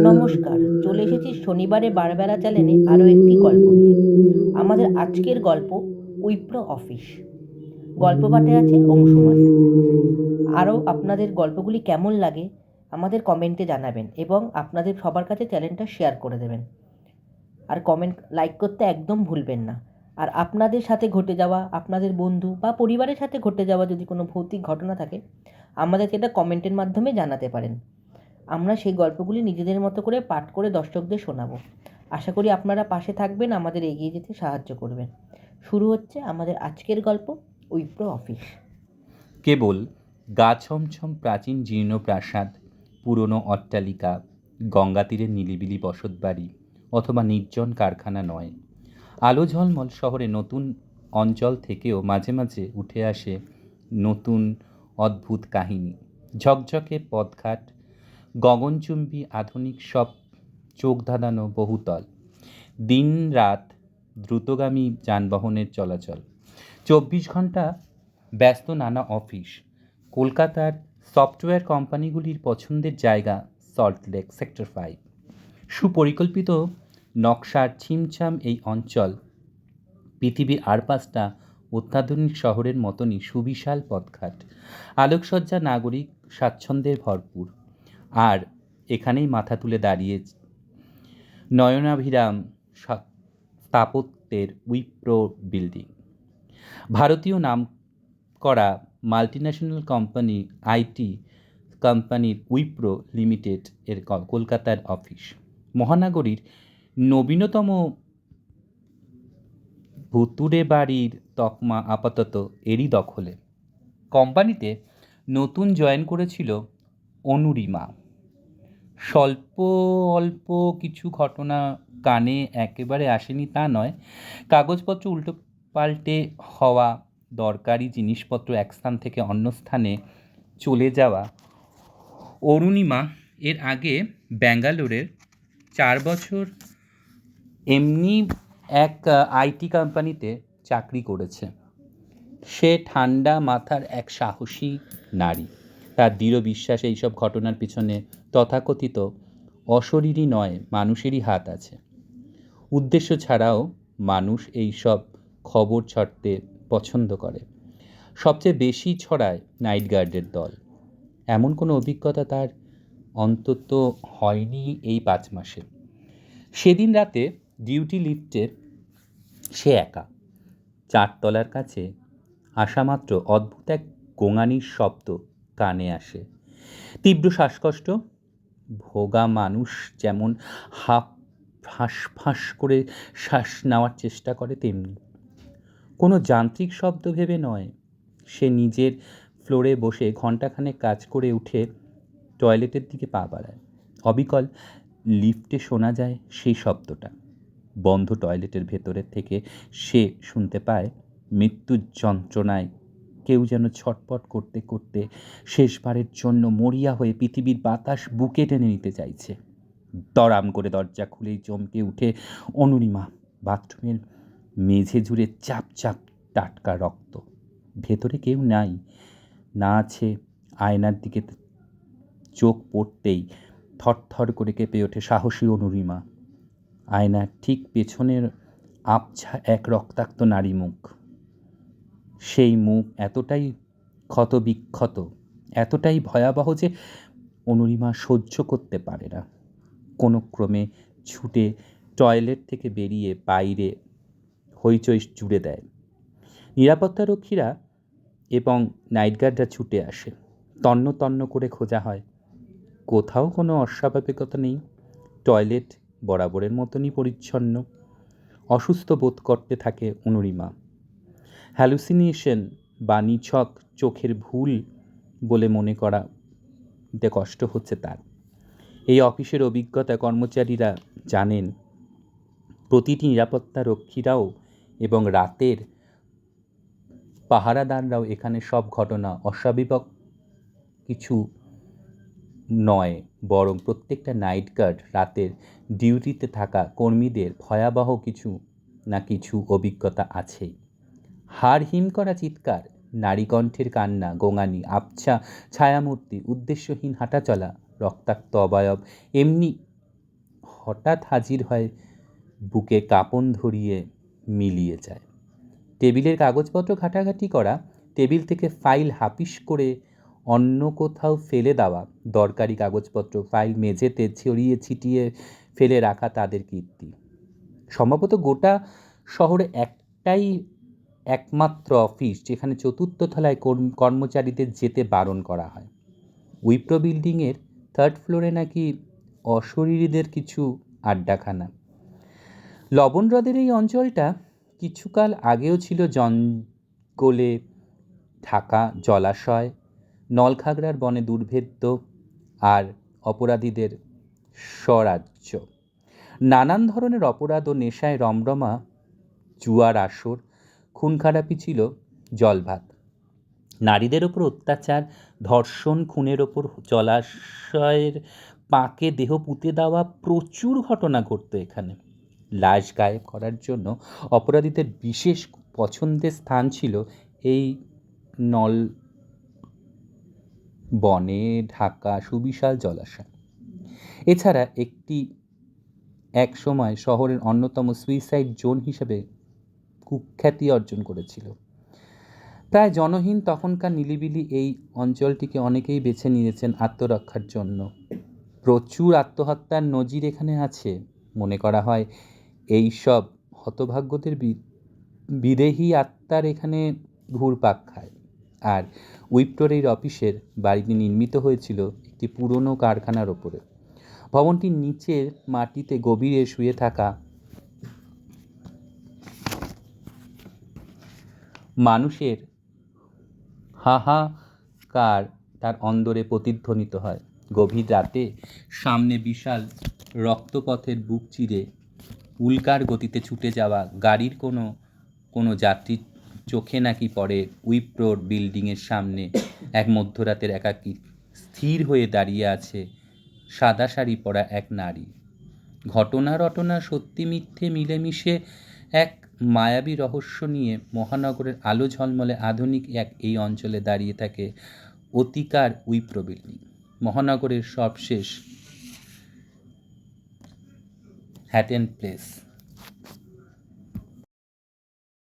নমস্কার, চলে এসেছি শনিবারে বারবেলা চ্যানেলে আরও একটি গল্প নিয়ে। আমাদের আজকের গল্প উইপ্রো অফিস। গল্প পাঠে আছে অংশুমান। আরও আপনাদের গল্পগুলি কেমন লাগে আমাদের কমেন্টে জানাবেন এবং আপনাদের সবার কাছে চ্যানেলটা শেয়ার করে দেবেন। আর কমেন্ট লাইক করতে একদম ভুলবেন না। আর আপনাদের সাথে ঘটে যাওয়া, আপনাদের বন্ধু বা পরিবারের সাথে ঘটে যাওয়া যদি কোনো ভৌতিক ঘটনা থাকে, আমাদেরকে এটা কমেন্টের মাধ্যমে জানাতে পারেন। আমরা সেই গল্পগুলি নিজেদের মতো করে পাঠ করে দর্শকদের শোনাবো। আশা করি আপনারা পাশে থাকবেন, আমাদের এগিয়ে যেতে সাহায্য করবেন। শুরু হচ্ছে আমাদের আজকের গল্প, উইপ্রো অফিস। কেবল গা ছমছম প্রাচীন জীর্ণ প্রাসাদ, পুরনো অট্টালিকা, গঙ্গা তীরের নিলিবিলি বসতবাড়ি অথবা নির্জন কারখানা নয়। আলো ঝলমল শহরে নতুন অঞ্চল থেকেও মাঝে মাঝে উঠে আসে নতুন অদ্ভুত কাহিনী। ঝকঝকে পথঘাট, গগনচুম্বী আধুনিক সব চোখ ধাঁধানো বহুতল, দিন রাত দ্রুতগামী যানবাহনের চলাচল, 24 ঘন্টা ব্যস্ত নানা অফিস। কলকাতার সফটওয়্যার কোম্পানিগুলির পছন্দের জায়গা সল্টলেক সেক্টর 5। সুপরিকল্পিত নকশার ছিমছাম এই অঞ্চল পৃথিবীর আর পাঁচটা অত্যাধুনিক শহরের মতনই সুবিশাল পথঘাট, আলোকসজ্জা, নাগরিক স্বাচ্ছন্দ্যের ভরপুর। আর এখানেই মাথা তুলে দাঁড়িয়ে নয়নাভিরাম স্থাপত্যের উইপ্রো বিল্ডিং। ভারতীয় নাম করা মাল্টিন্যাশনাল কোম্পানি আইটি কোম্পানির উইপ্রো লিমিটেড এর কলকাতার অফিস। মহানগরীর নবীনতম ভুতুড়ে বাড়ির তকমা আপাতত এরই দখলে। কোম্পানিতে নতুন জয়েন করেছিল অনুরিমা। স্বল্প অল্প কিছু ঘটনা কানে একেবারে আসেনি তা নয়, কাগজপত্র উল্টো পাল্টে হওয়া, দরকারি জিনিসপত্র এক স্থান থেকে অন্য স্থানে চলে যাওয়া। অরুণিমা এর আগে ব্যাঙ্গালোরের 4 বছর এমনি এক আইটি কোম্পানিতে চাকরি করেছে। সে ঠান্ডা মাথার এক সাহসী নারী। তার দৃঢ় বিশ্বাস এইসব ঘটনার পিছনে তথাকথিত অশরীরই নয়, মানুষেরই হাত আছে। উদ্দেশ্য ছাড়াও মানুষ এইসব খবর ছড়তে পছন্দ করে। সবচেয়ে বেশি ছড়ায় নাইট গার্ডের দল। এমন কোনো অভিজ্ঞতা তার অন্তত হয়নি এই 5 মাসে। সেদিন রাতে ডিউটি লিফটে সে একা। 4 তলার কাছে আসা মাত্র অদ্ভুত এক গোঙানির শব্দ কানে আসে। তীব্র শ্বাসকষ্ট, ভোগা মানুষ যেমন হাঁস করে শ্বাস নেওয়ার চেষ্টা করে তেমনি। কোনো যান্ত্রিক শব্দ ভেবে নয়। সে নিজের ফ্লোরে বসে ঘণ্টাখানেক কাজ করে উঠে টয়লেটের দিকে পা বাড়ায়। অবিকল লিফটে শোনা যায় সেই শব্দটা। বন্ধ টয়লেটের ভেতরের থেকে সে শুনতে পায় মৃত্যুর যন্ত্রণায় কেউ যেন ছটপট করতে করতে শেষবারের জন্য মরিয়া হয়ে পৃথিবীর বাতাস বুকে টেনে নিতে চাইছে। দড়াম করে দরজা খুলেই চমকে উঠে অনুরিমা। বাথরুমের মেঝে জুড়ে চাপ চাপ টাটকা রক্ত। ভেতরে কেউ নাই, না আছে আয়নার দিকে চোখ পড়তেই থরথর করে কেঁপে ওঠে সাহসী অনুরিমা। আয়নার ঠিক পেছনের আবছা এক রক্তাক্ত নারী মুখ। সেই মুখ এতটাই ক্ষতবিক্ষত, এতটাই ভয়াবহ যে অনুরিমা সহ্য করতে পারে না। কোনো ক্রমে ছুটে টয়লেট থেকে বেরিয়ে বাইরে হইচই জুড়ে দেয়। নিরাপত্তারক্ষীরা এবং নাইট গার্ডরা ছুটে আসে। তন্ন তন্ন করে খোঁজা হয়। কোথাও কোনো অস্বাভাবিকতা নেই। টয়লেট বরাবরের মতনই পরিচ্ছন্ন। অসুস্থ বোধ করতে থাকে অনুরিমা। হ্যালুসিনেশন বা নিছক চোখের ভুল বলে মনে করাতে কষ্ট হচ্ছে তার। এই অফিসের অভিজ্ঞতা কর্মচারীরা জানেন। প্রতিটি নিরাপত্তারক্ষীরাও এবং রাতের পাহারাদাররাও এখানে সব ঘটনা অস্বাভাবিক কিছু নয়, বরং প্রত্যেকটা নাইট গার্ড রাতের ডিউটিতে থাকা কর্মীদের ভয়াবহ কিছু না কিছু অভিজ্ঞতা আছেই। হাড় হিম করা চিৎকার, নারীকণ্ঠের কান্না, গোঙানি, আবছা ছায়ামূর্তি, উদ্দেশ্যহীন হাঁটাচলা, রক্তাক্ত অবয়ব এমনি হঠাৎ হাজির হয়, বুকে কাঁপন ধরিয়ে মিলিয়ে যায়। টেবিলের কাগজপত্র ঘাটাঘাটি করা, টেবিল থেকে ফাইল হাপিস করে অন্য কোথাও ফেলে দেওয়া, দরকারি কাগজপত্র ফাইল মেঝেতে ছড়িয়ে ছিটিয়ে ফেলে রাখা তাদের কীর্তি। সম্ভবত গোটা শহরে একটাই একমাত্র অফিস যেখানে চতুর্থ তলায় কর্মচারীদের যেতে বারণ করা হয়। উইপ্রো বিল্ডিংয়ের 3rd ফ্লোরে নাকি অশরীরীদের কিছু আড্ডাখানা। লবণ হ্রদের এই অঞ্চলটা কিছুকাল আগেও ছিল জঙ্গলে ঢাকা জলাশয়, নলখাগড়ার বনে দুর্ভেদ্য আর অপরাধীদের স্বরাজ্য। নানান ধরনের অপরাধ ও নেশায় রমরমা জুয়ার আসর, খুন খারাপি ছিল জলভাত। নারীদের ওপর অত্যাচার, ধর্ষণ, খুনের ওপর জলাশয়ের পাকে দেহ পুঁতে দেওয়া প্রচুর ঘটনা ঘটত এখানে। লাশ গায়েব করার জন্য অপরাধীদের বিশেষ পছন্দের স্থান ছিল এই নল বনে ঢাকা সুবিশাল জলাশয়। এছাড়া এক সময় শহরের অন্যতম সুইসাইড জোন হিসেবে কুখ্যাতি অর্জন করেছিল। প্রায় জনহীন তখনকার নিলিবিলি এই অঞ্চলটিকে অনেকেই বেছে নিয়েছেন আত্মরক্ষার জন্য। প্রচুর আত্মহত্যার নজির এখানে আছে। মনে করা হয় এই সব হতভাগ্যদের বিদেহী আত্মার এখানে ঘুরপাক খায়। আর উইপ্রোর এই অফিসের বাড়িটি নির্মিত হয়েছিল একটি পুরনো কারখানার ওপরে। ভবনটির নিচের মাটিতে গভীরে শুয়ে থাকা মানুষের হাহাকার তার অন্দরে প্রতিধ্বনিত হয়। গভীর রাতে সামনে বিশাল রক্তপথের বুক চিরে উল্কার গতিতে ছুটে যাওয়া গাড়ির কোনো যাত্রীর চোখে নাকি পড়ে উইপ্রোর বিল্ডিংয়ের সামনে এক মধ্যরাতের একাকী স্থির হয়ে দাঁড়িয়ে আছে সাদা শাড়ি পরা এক নারী। ঘটনা সত্যি মিথ্যে মিলেমিশে এক মায়াবী রহস্য নিয়ে মহানগরের আলো ঝলমলে আধুনিক এই অঞ্চলে দাঁড়িয়ে থাকে অতিকার উইপ্রো বিল্ডিং, মহানগরের সবশেষ হ্যাটেন প্লেস।